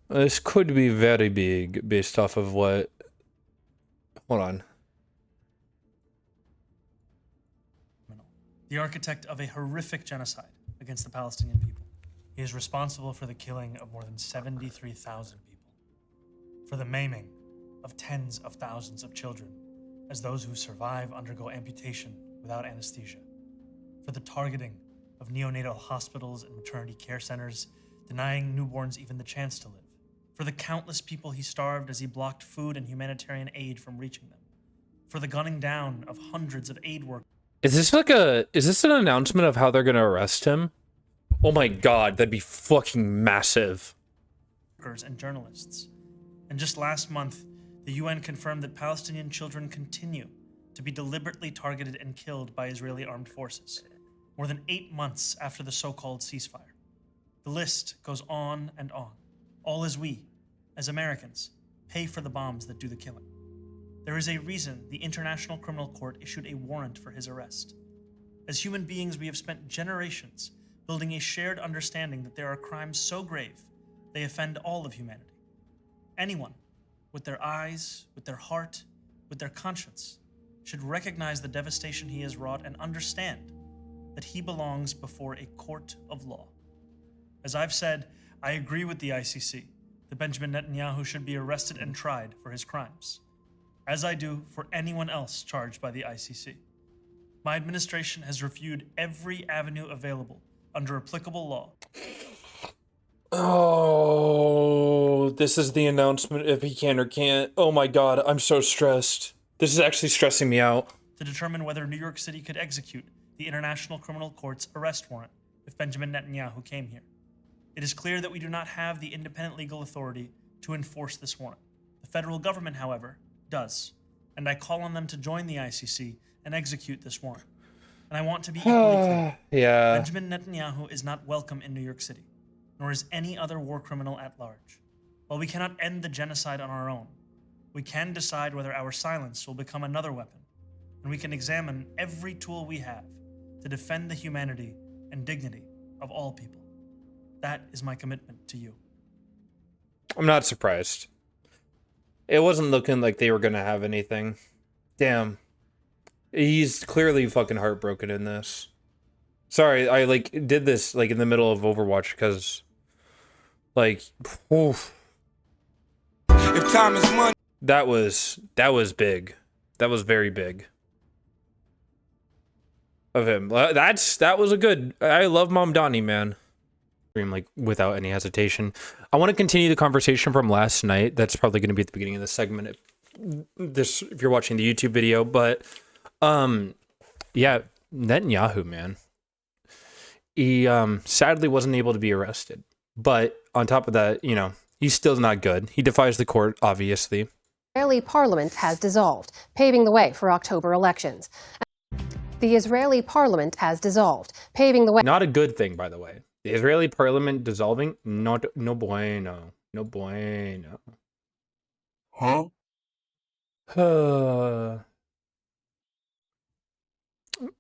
This could be very big based off of what... Hold on. The architect of a horrific genocide against the Palestinian people. He is responsible for the killing of more than 73,000 people, for the maiming of tens of thousands of children as those who survive undergo amputation without anesthesia, for the targeting of neonatal hospitals and maternity care centers, denying newborns even the chance to live, for the countless people he starved as he blocked food and humanitarian aid from reaching them, for the gunning down of hundreds of aid workers. Is this an announcement of how they're gonna arrest him? Oh my god, that'd be fucking massive. And journalists. And just last month, the UN confirmed that Palestinian children continue to be deliberately targeted and killed by Israeli armed forces, more than 8 months after the so-called ceasefire. The list goes on and on, all as we, as Americans, pay for the bombs that do the killing. There is a reason the International Criminal Court issued a warrant for his arrest. As human beings, we have spent generations building a shared understanding that there are crimes so grave they offend all of humanity. Anyone, with their eyes, with their heart, with their conscience, should recognize the devastation he has wrought and understand that he belongs before a court of law. As I've said, I agree with the ICC that Benjamin Netanyahu should be arrested and tried for his crimes, as I do for anyone else charged by the ICC. My administration has reviewed every avenue available under applicable law. Oh, this is the announcement if he can or can't. Oh my god, I'm so stressed. This is actually stressing me out. To determine whether New York City could execute the International Criminal Court's arrest warrant if Benjamin Netanyahu came here. It is clear that we do not have the independent legal authority to enforce this warrant. The federal government, however, does, and I call on them to join the ICC and execute this warrant. And I want to be equally clear. Yeah. Benjamin Netanyahu is not welcome in New York City, nor is any other war criminal at large. While we cannot end the genocide on our own, we can decide whether our silence will become another weapon, and we can examine every tool we have to defend the humanity and dignity of all people. That is my commitment to you. I'm not surprised. It wasn't looking like they were gonna have anything. Damn. He's clearly fucking heartbroken in this. Sorry, I did this in the middle of Overwatch because oof. If time is money. That was big. That was very big of him. That was a good. I love Mamdani, man. Without any hesitation. I want to continue the conversation from last night. That's probably going to be at the beginning of the segment. If you're watching the YouTube video, but yeah, Netanyahu, man. He sadly wasn't able to be arrested. But on top of that, he's still not good. He defies the court, obviously. Israeli parliament has dissolved, paving the way for October elections. The Israeli parliament has dissolved, paving the way. Not a good thing, by the way. The Israeli parliament dissolving, no bueno. No bueno. Huh?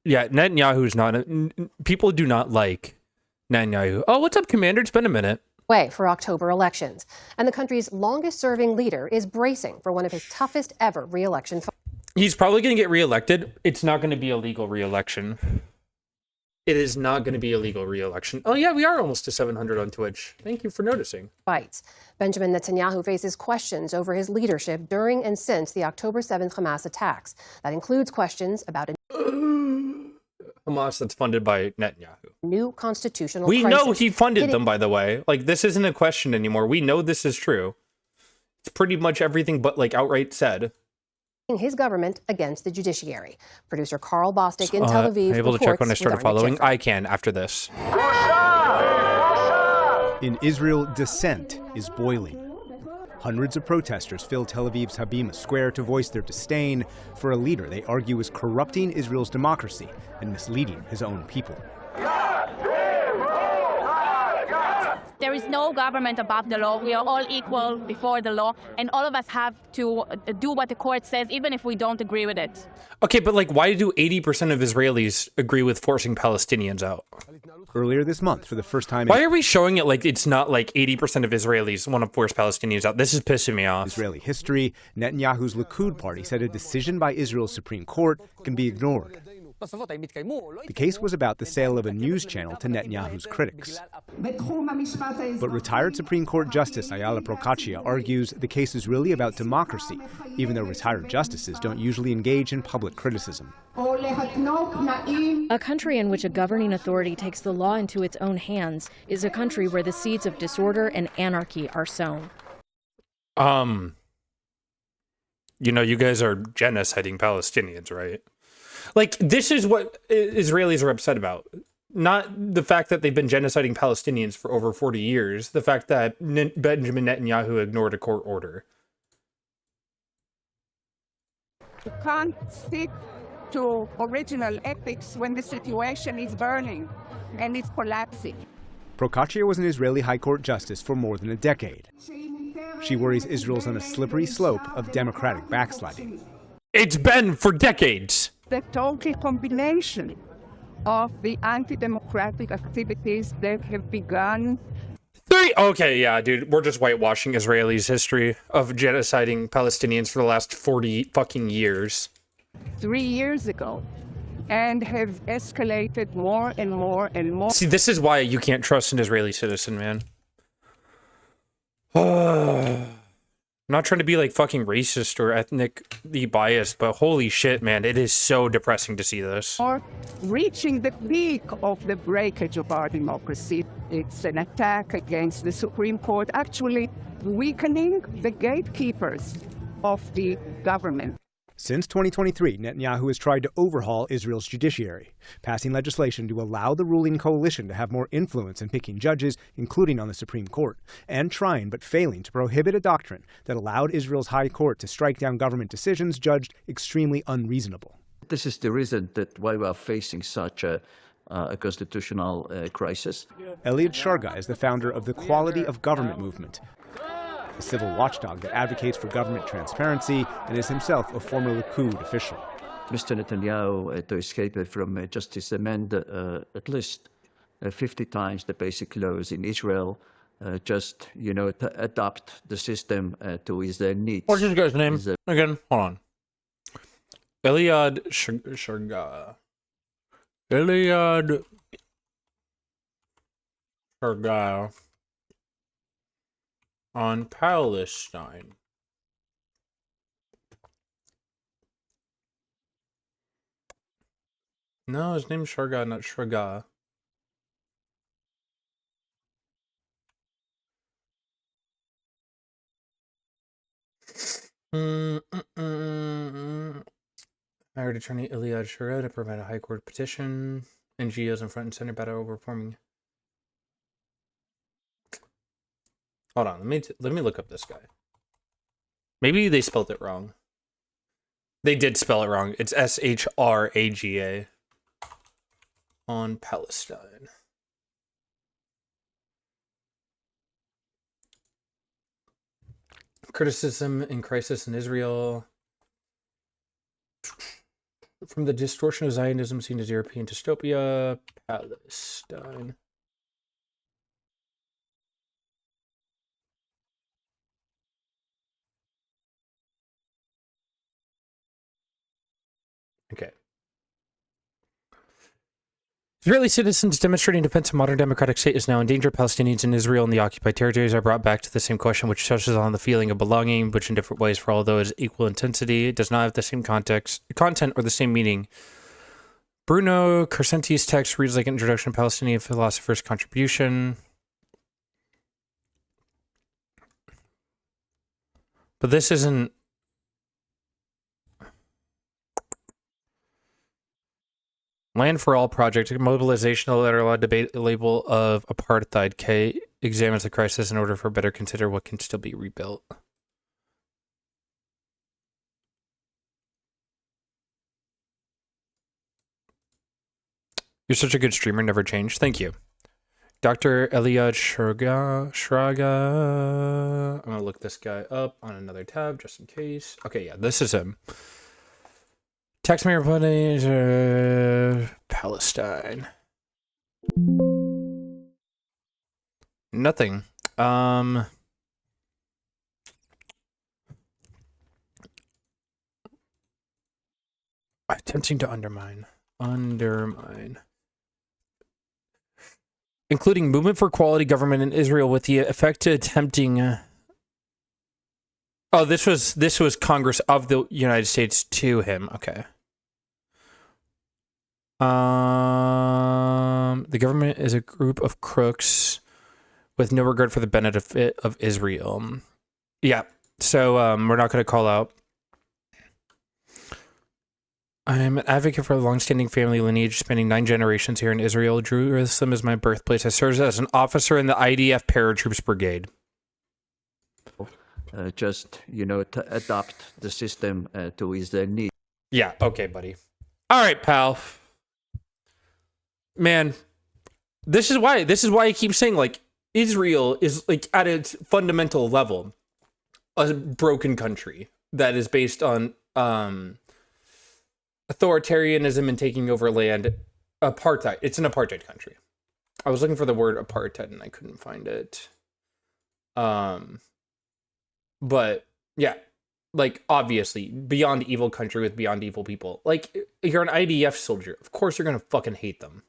Yeah, Netanyahu's not... People do not like Netanyahu. Oh, what's up, Commander? It's been a minute. Way for October elections. And the country's longest-serving leader is bracing for one of his toughest ever re-election. He's probably going to get re-elected. It's not going to be a legal re-election. It is not going to be a legal re-election. Oh yeah, we are almost to 700 on Twitch. Thank you for noticing. Fights. Benjamin Netanyahu faces questions over his leadership during and since the October 7th Hamas attacks. That includes questions about a Hamas that's funded by Netanyahu. New constitutional We crisis. know he funded them, by the way. This isn't a question anymore. We know this is true. It's pretty much everything but outright said. His government against the judiciary. Producer Carl Bostic in Tel Aviv able to check when I reports started with Arne following? Jeffrey. I can after this. In Israel, dissent is boiling. Hundreds of protesters fill Tel Aviv's Habima Square to voice their disdain for a leader they argue is corrupting Israel's democracy and misleading his own people. There is no government above the law. We are all equal before the law, and all of us have to do what the court says, even if we don't agree with it. Okay, but like, why do 80% of Israelis agree with forcing Palestinians out? Earlier this month, for the first time Why are we showing it like it's not like 80% of Israelis want to force Palestinians out? This is pissing me off. Israeli history, Netanyahu's Likud party said a decision by Israel's Supreme Court can be ignored. The case was about the sale of a news channel to Netanyahu's critics. But retired Supreme Court Justice Ayala Procaccia argues the case is really about democracy, even though retired justices don't usually engage in public criticism. A country in which a governing authority takes the law into its own hands is a country where the seeds of disorder and anarchy are sown. You know, you guys are genociding Palestinians, right? Like, this is what Israelis are upset about. Not the fact that they've been genociding Palestinians for over 40 years, the fact that Benjamin Netanyahu ignored a court order. You can't stick to original ethics when the situation is burning and it's collapsing. Procaccia was an Israeli High Court justice for more than a decade. She worries Israel's on a slippery slope of democratic backsliding. It's been for decades. The total combination of the anti-democratic activities that have begun. Okay, yeah, dude, we're just whitewashing Israelis' history of genociding Palestinians for the last 40 fucking years. 3 years ago, and have escalated more and more and more. See, this is why you can't trust an Israeli citizen, man. I'm not trying to be like fucking racist or ethnically biased, but holy shit, man, it is so depressing to see this. Or reaching the peak of the breakage of our democracy. It's an attack against the Supreme Court, actually weakening the gatekeepers of the government. Since 2023, Netanyahu has tried to overhaul Israel's judiciary, passing legislation to allow the ruling coalition to have more influence in picking judges, including on the Supreme Court, and trying but failing to prohibit a doctrine that allowed Israel's High Court to strike down government decisions judged extremely unreasonable. This is the reason that why we are facing such a constitutional crisis. Eliad Sharga is the founder of the Quality of Government movement, a civil watchdog that advocates for government transparency and is himself a former Likud official. Mr. Netanyahu, to escape from justice, amend at least 50 times the basic laws in Israel, just, to adapt the system to his needs. What's this guy's name? Again, hold on. Eliad Sharga. Eliad Sharga. On Palestine. No, his name's Sharga, not Sharga. Hired attorney Eliad Sharga to provide a high court petition. NGOs in front and center battle over reforming. Hold on, let me look up this guy. Maybe they spelled it wrong. They did spell it wrong. It's Shraga. On Palestine. Criticism and crisis in Israel. From the distortion of Zionism seen as European dystopia, Palestine. Okay. Israeli citizens demonstrating defense of modern democratic state is now in danger. Palestinians in Israel and the occupied territories are brought back to the same question, which touches on the feeling of belonging, which in different ways, for although it is equal intensity, it does not have the same content or the same meaning. Bruno Carcenti's text reads like an introduction to Palestinian philosopher's contribution. But this isn't... Land for All project, a mobilizational that allowed debate label of apartheid K examines the crisis in order for better consider what can still be rebuilt. You're such a good streamer, never change. Thank you. Dr. Eliad Shraga. I'm going to look this guy up on another tab just in case. Okay, yeah, this is him. Text me reply Palestine. Nothing. Attempting to undermine. Including movement for quality government in Israel with the effect to attempting. Oh, this was Congress of the United States to him. Okay. The government is a group of crooks with no regard for the benefit of Israel. Yeah. So we're not going to call out. I'm an advocate for a long-standing family lineage spanning 9 generations here in Israel. Jerusalem is my birthplace. I served as an officer in the IDF Paratroops Brigade. Just, to adapt the system to his needs. Yeah, okay, buddy. All right, pal. Man, this is why I keep saying, like, Israel is, like, at its fundamental level, a broken country that is based on authoritarianism and taking over land. Apartheid. It's an apartheid country. I was looking for the word apartheid and I couldn't find it. But yeah, like, obviously, beyond evil country with beyond evil people. Like, you're an IDF soldier. Of course you're gonna fucking hate them.